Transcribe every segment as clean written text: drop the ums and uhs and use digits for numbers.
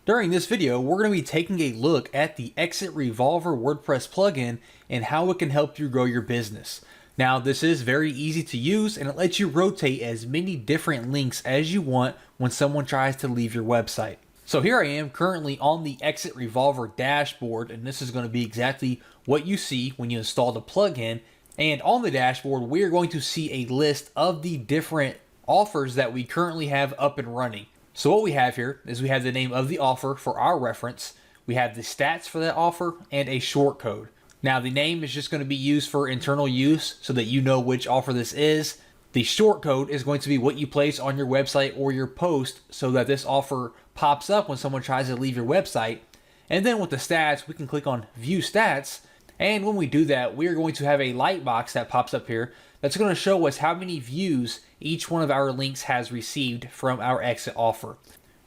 During this video, we're going to be taking a look at the Exit Revolver WordPress plugin and how it can help you grow your business. Now, this is very easy to use and it lets you rotate as many different links as you want when someone tries to leave your website. So here I am currently on the Exit Revolver dashboard, and this is going to be exactly what you see when you install the plugin. And on the dashboard, we are going to see a list of the different offers that we currently have up and running. So what we have here is we have the name of the offer for our reference. We have the stats for that offer and a short code. Now the name is just going to be used for internal use so that you know which offer this is. The short code is going to be what you place on your website or your post so that this offer pops up when someone tries to leave your website. And then with the stats, we can click on View Stats. And when we do that, we are going to have a light box that pops up here that's going to show us how many views each one of our links has received from our exit offer.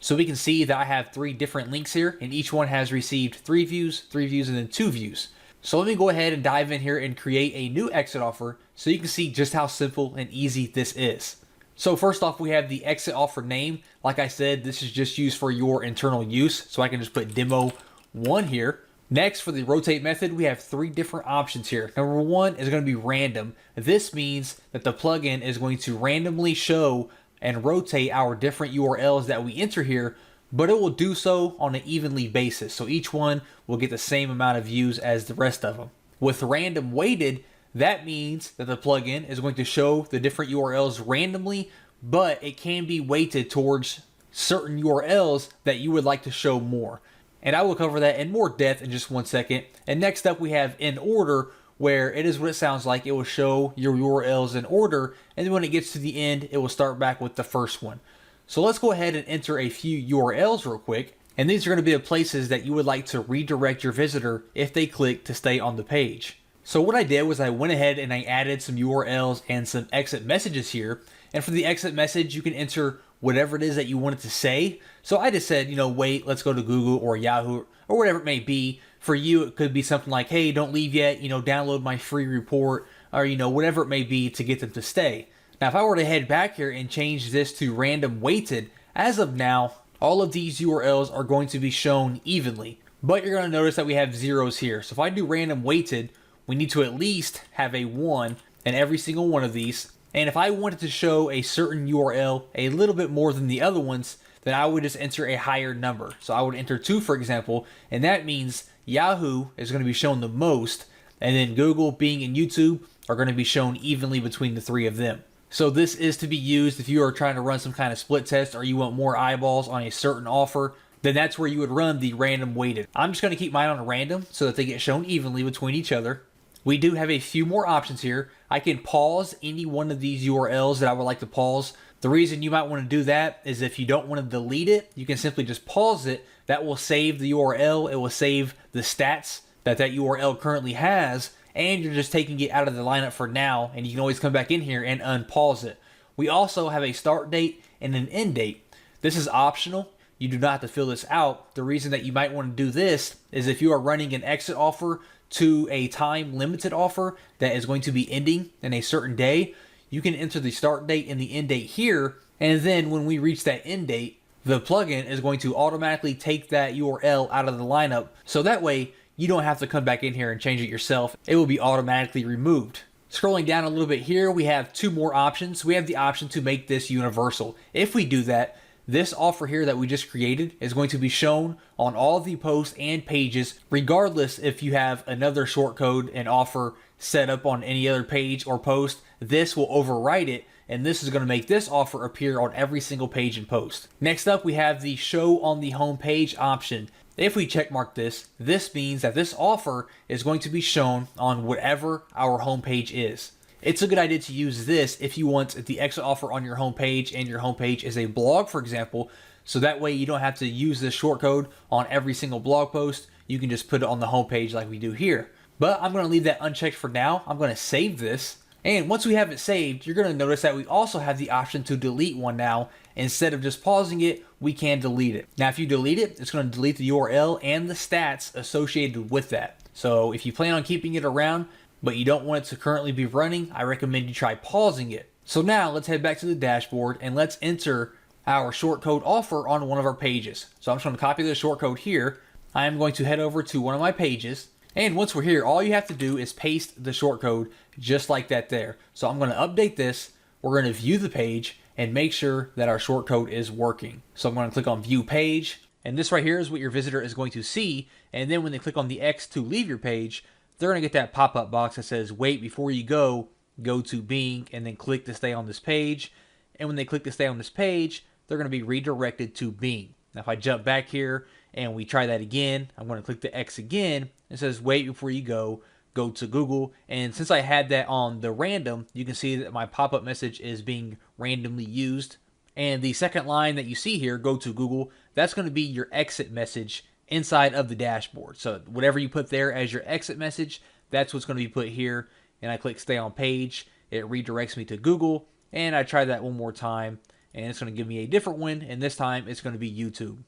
So we can see that I have 3 different links here, and each one has received 3 views, and then 2 views. So let me go ahead and dive in here and create a new exit offer so you can see just how simple and easy this is. So first off, we have the exit offer name. Like I said, this is just used for your internal use, so I can just put demo 1 here. Next, for the rotate method, we have 3 different options here. Number 1 is going to be random. This means that the plugin is going to randomly show and rotate our different URLs that we enter here, but it will do so on an evenly basis. So each one will get the same amount of views as the rest of them. With random weighted, that means that the plugin is going to show the different URLs randomly, but it can be weighted towards certain URLs that you would like to show more. And I will cover that in more depth in just 1 second. And next up we have in order, where it is what it sounds like. It will show your URLs in order, and then when it gets to the end, it will start back with the first one. So let's go ahead and enter a few URLs real quick. And these are going to be the places that you would like to redirect your visitor if they click to stay on the page. So what I did was I went ahead and I added some URLs and some exit messages here. And for the exit message, you can enter whatever it is that you want it to say. So I just said, wait, let's go to Google or Yahoo or whatever it may be. For you, it could be something like, hey, don't leave yet, download my free report, or, whatever it may be to get them to stay. Now, if I were to head back here and change this to random weighted, as of now, all of these URLs are going to be shown evenly. But you're going to notice that we have zeros here. So if I do random weighted, we need to at least have a 1 in every single one of these. And if I wanted to show a certain URL a little bit more than the other ones, then I would just enter a higher number. So I would enter 2, for example, and that means Yahoo is going to be shown the most, and then Google, Bing, and YouTube are going to be shown evenly between the 3 of them. So this is to be used if you are trying to run some kind of split test or you want more eyeballs on a certain offer, then that's where you would run the random weighted. I'm just going to keep mine on random so that they get shown evenly between each other. We do have a few more options here. I can pause any one of these URLs that I would like to pause. The reason you might want to do that is if you don't want to delete it, you can simply just pause it. That will save the URL. It will save the stats that URL currently has, and you're just taking it out of the lineup for now, and you can always come back in here and unpause it. We also have a start date and an end date. This is optional. You do not have to fill this out. The reason that you might want to do this is if you are running an exit offer to a time limited offer that is going to be ending in a certain day, you can enter the start date and the end date here, and then when we reach that end date, the plugin is going to automatically take that URL out of the lineup, so that way you don't have to come back in here and change it yourself. It will be automatically removed. Scrolling down a little bit here, we have 2 more options. We have the option to make this universal. If we do that, this offer here that we just created is going to be shown on all the posts and pages, regardless if you have another short code and offer set up on any other page or post. This will overwrite it, and this is going to make this offer appear on every single page and post. Next up, we have the show on the home page option. If we checkmark this, this means that this offer is going to be shown on whatever our home page is. It's a good idea to use this if you want the exit offer on your homepage and your homepage is a blog, for example, so that way you don't have to use this short code on every single blog post. You can just put it on the homepage like we do here. But I'm going to leave that unchecked for now. I'm going to save this. And once we have it saved, you're going to notice that we also have the option to delete one now. Instead of just pausing it, we can delete it. Now, if you delete it, it's going to delete the URL and the stats associated with that. So if you plan on keeping it around, but you don't want it to currently be running, I recommend you try pausing it. So now let's head back to the dashboard and let's enter our shortcode offer on one of our pages. So I'm just going to copy the shortcode here. I am going to head over to one of my pages. And once we're here, all you have to do is paste the shortcode just like that there. So I'm going to update this. We're going to view the page and make sure that our shortcode is working. So I'm going to click on View Page. And this right here is what your visitor is going to see. And then when they click on the X to leave your page, they're going to get that pop-up box that says, wait, before you go to Bing, and then click to stay on this page. And when they click to stay on this page, they're going to be redirected to Bing. Now, if I jump back here and we try that again, I'm going to click the X again. It says, wait before you go to Google. And since I had that on the random, you can see that my pop-up message is being randomly used. And the second line that you see here, go to Google, that's going to be your exit message inside of the dashboard. So whatever you put there as your exit message, that's what's going to be put here. And I click stay on page. It redirects me to Google. And I try that one more time. And it's going to give me a different one. And this time it's going to be YouTube.